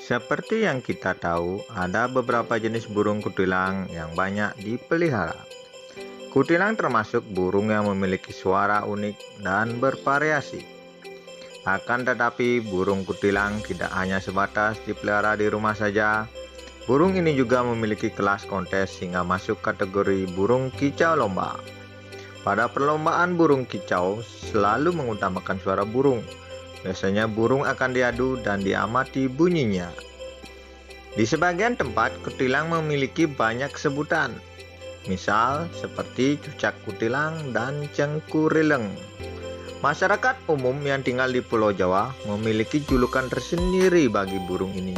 Seperti yang kita tahu, ada beberapa jenis burung kutilang yang banyak dipelihara. Kutilang termasuk burung yang memiliki suara unik dan bervariasi. Akan tetapi, burung kutilang tidak hanya sebatas dipelihara di rumah saja. Burung ini juga memiliki kelas kontes hingga masuk kategori burung kicau lomba. Pada perlombaan burung kicau selalu mengutamakan suara burung. Biasanya burung akan diadu dan diamati bunyinya. Di sebagian tempat, kutilang memiliki banyak sebutan. Misal seperti cucak kutilang dan cengkurileng. Masyarakat umum yang tinggal di Pulau Jawa memiliki julukan tersendiri bagi burung ini,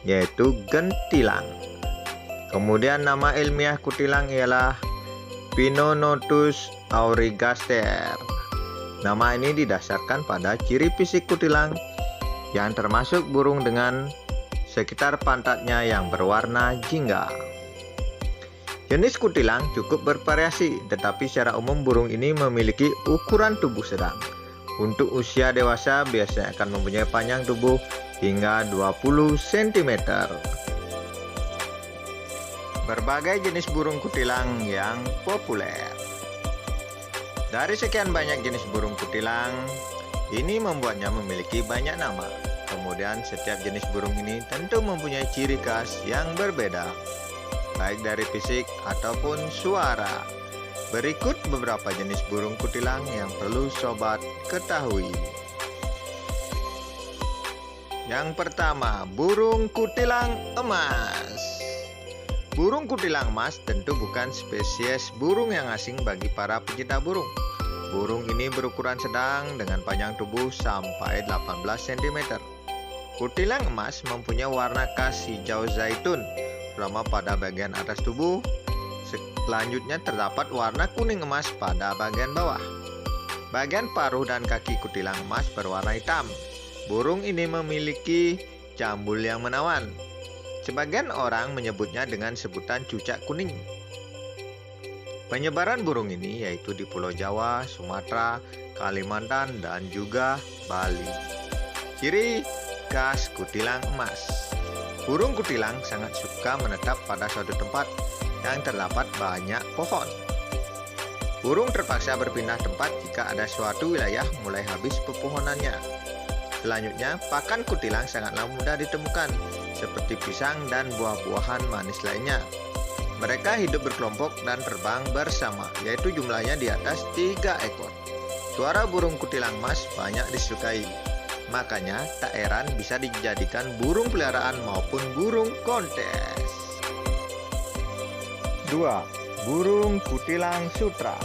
yaitu gentilang. Kemudian nama ilmiah kutilang ialah Pinonotus aurigaster. Nama ini didasarkan pada ciri fisik kutilang yang termasuk burung dengan sekitar pantatnya yang berwarna jingga. Jenis kutilang cukup bervariasi, tetapi secara umum burung ini memiliki ukuran tubuh sedang. Untuk usia dewasa biasanya akan mempunyai panjang tubuh hingga 20 cm. Berbagai jenis burung kutilang yang populer. Dari sekian banyak jenis burung kutilang, ini membuatnya memiliki banyak nama. Kemudian setiap jenis burung ini tentu mempunyai ciri khas yang berbeda, baik dari fisik ataupun suara. Berikut beberapa jenis burung kutilang yang perlu sobat ketahui. Yang pertama, burung kutilang emas. Burung kutilang emas tentu bukan spesies burung yang asing bagi para pecinta burung. Burung ini berukuran sedang dengan panjang tubuh sampai 18 cm. Kutilang emas mempunyai warna khas hijau zaitun, terutama pada bagian atas tubuh. Selanjutnya terdapat warna kuning emas pada bagian bawah. Bagian paruh dan kaki kutilang emas berwarna hitam. Burung ini memiliki cambul yang menawan. Sebagian orang menyebutnya dengan sebutan cucak kuning. Penyebaran burung ini yaitu di Pulau Jawa, Sumatera, Kalimantan, dan juga Bali. Ciri khas kutilang emas. Burung kutilang sangat suka menetap pada suatu tempat yang terdapat banyak pohon. Burung terpaksa berpindah tempat jika ada suatu wilayah mulai habis pepohonannya. Selanjutnya, pakan kutilang sangatlah mudah ditemukan, seperti pisang dan buah-buahan manis lainnya. Mereka hidup berkelompok dan terbang bersama, yaitu jumlahnya di atas 3 ekor. Suara burung kutilang emas banyak disukai. Makanya tak heran bisa dijadikan burung peliharaan maupun burung kontes. 2. Burung kutilang sutra.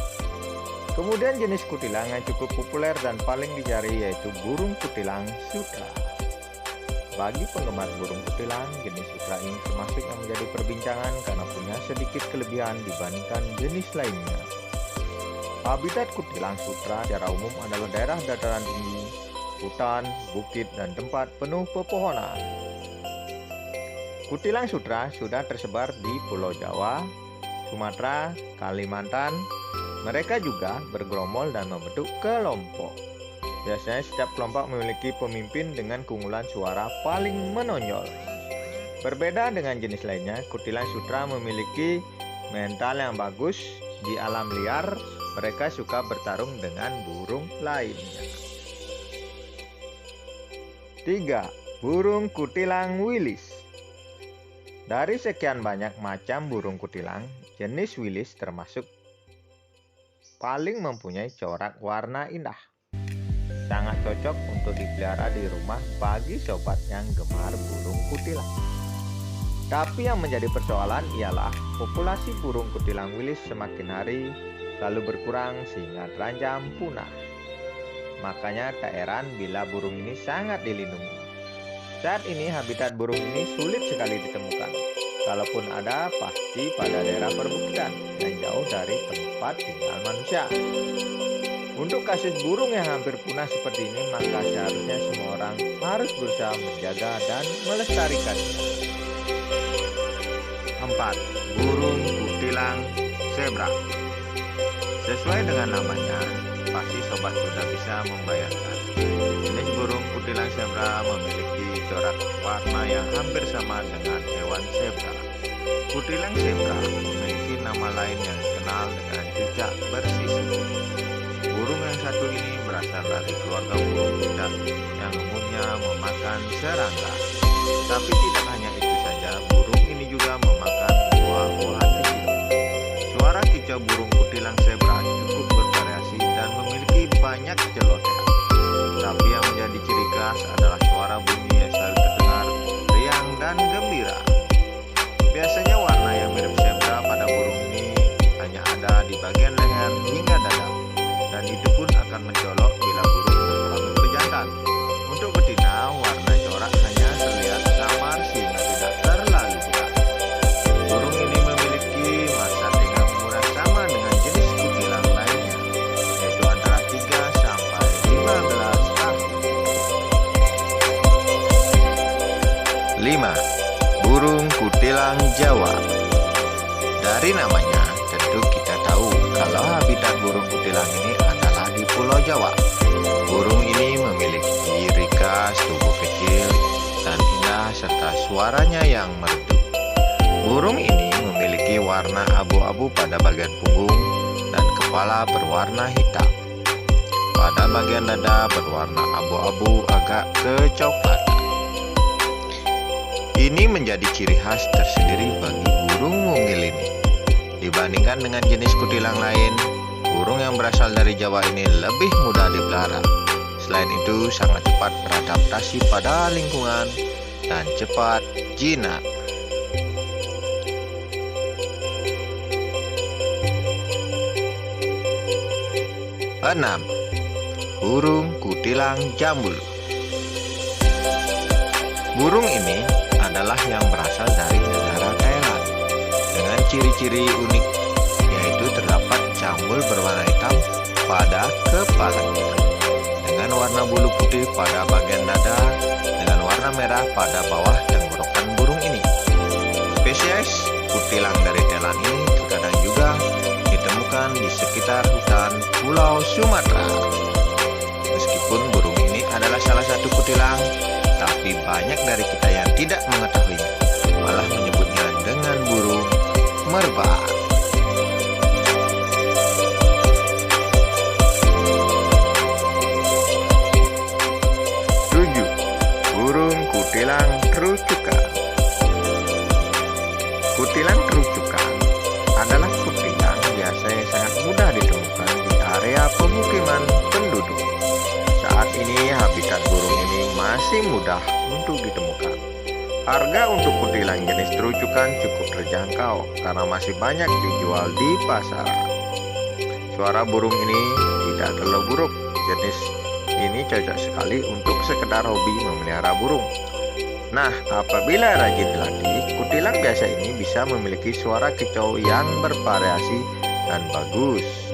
Kemudian jenis kutilang yang cukup populer dan paling dicari yaitu burung kutilang sutra. Bagi penggemar burung kutilang, jenis sutra ini termasuk yang menjadi perbincangan karena punya sedikit kelebihan dibandingkan jenis lainnya. Habitat kutilang sutra secara umum adalah daerah dataran tinggi, hutan, bukit, dan tempat penuh pepohonan. Kutilang sutra sudah tersebar di Pulau Jawa, Sumatera, Kalimantan. Mereka juga bergerombol dan membentuk kelompok. Biasanya setiap kelompok memiliki pemimpin dengan keunggulan suara paling menonjol. Berbeda dengan jenis lainnya, kutilang sutra memiliki mental yang bagus. Di alam liar, mereka suka bertarung dengan burung lainnya. 3. Burung kutilang wilis. Dari sekian banyak macam burung kutilang, jenis wilis termasuk paling mempunyai corak warna indah. Sangat cocok untuk dipelihara di rumah bagi sobat yang gemar burung kutilang. Tapi yang menjadi persoalan ialah populasi burung kutilang wilis semakin hari selalu berkurang sehingga terancam punah. Makanya tak heran bila burung ini sangat dilindungi. Saat ini habitat burung ini sulit sekali ditemukan. Kalaupun ada, pasti pada daerah perbukitan yang jauh dari tempat tinggal manusia. Untuk kasus burung yang hampir punah seperti ini, maka seharusnya semua orang harus berusaha menjaga dan melestarikannya. 4. Burung kutilang zebra. Sesuai dengan namanya, pasti sobat sudah bisa membayangkan. Jenis burung kutilang zebra memiliki corak warna yang hampir sama dengan hewan zebra. Kutilang zebra memiliki nama lain yang dikenal dengan jejak bersisi. Burung yang satu ini berasal dari keluarga burung picak yang umumnya memakan serangga. Tapi tidak hanya itu saja, burung ini juga memakan buah-buahan kecil. Suara kicau burung kutilang zebra cukup bervariasi dan memiliki banyak celotehan. Tapi yang menjadi ciri khas adalah suara bunyi yang selalu terdengar riang dan gembira. Biasanya warna yang mirip zebra pada burung ini hanya ada di bagian leher hingga dada, dan itu pun akan mencolok bila burung berkelamin pejantan. Untuk betina, warna corak hanya terlihat samar sehingga tidak terlalu jelas. Burung ini memiliki masa tinggal umur yang sama dengan jenis kutilang lainnya, yaitu antara 3 sampai 15 tahun. 5. Burung kutilang Jawa. Dari namanya, tentu kita tahu kalau habitat burung kutilang ini adalah di Pulau Jawa. Burung ini memiliki ciri khas tubuh kecil dan indah serta suaranya yang merdu. Burung ini memiliki warna abu-abu pada bagian punggung dan kepala berwarna hitam. Pada bagian dada berwarna abu-abu agak kecoklatan. Ini menjadi ciri khas tersendiri bagi burung mungil ini. Dibandingkan dengan jenis kutilang lain, burung yang berasal dari Jawa ini lebih mudah dipelihara. Selain itu, sangat cepat beradaptasi pada lingkungan dan cepat jinak. 6. Burung kutilang jambul. Burung ini adalah yang berasal dari negara Thailand dengan ciri-ciri unik, yaitu terdapat cambul berwarna hitam pada kepalanya, dengan warna bulu putih pada bagian dada, dengan warna merah pada bawah tenggorokan burung ini. Spesies kutilang dari Thailand ini terkadang juga ditemukan di sekitar hutan Pulau Sumatera. Meskipun burung ini adalah salah satu kutilang, tapi banyak dari kita yang tidak mengetahuinya, malah menyebutnya dengan burung merbak. 7. Burung kutilang kerucukan. Kutilang kerucukan adalah kutilang biasa yang sangat mudah ditemukan di area pemukiman penduduk. Saat ini habitat burung ini masih mudah untuk ditemukan. Harga untuk kutilang jenis terucukan cukup terjangkau karena masih banyak dijual di pasaran. Suara burung ini tidak terlalu buruk. Jenis ini cocok sekali untuk sekedar hobi memelihara burung. Nah, apabila rajin dilatih, kutilang biasa ini bisa memiliki suara kicau yang bervariasi dan bagus.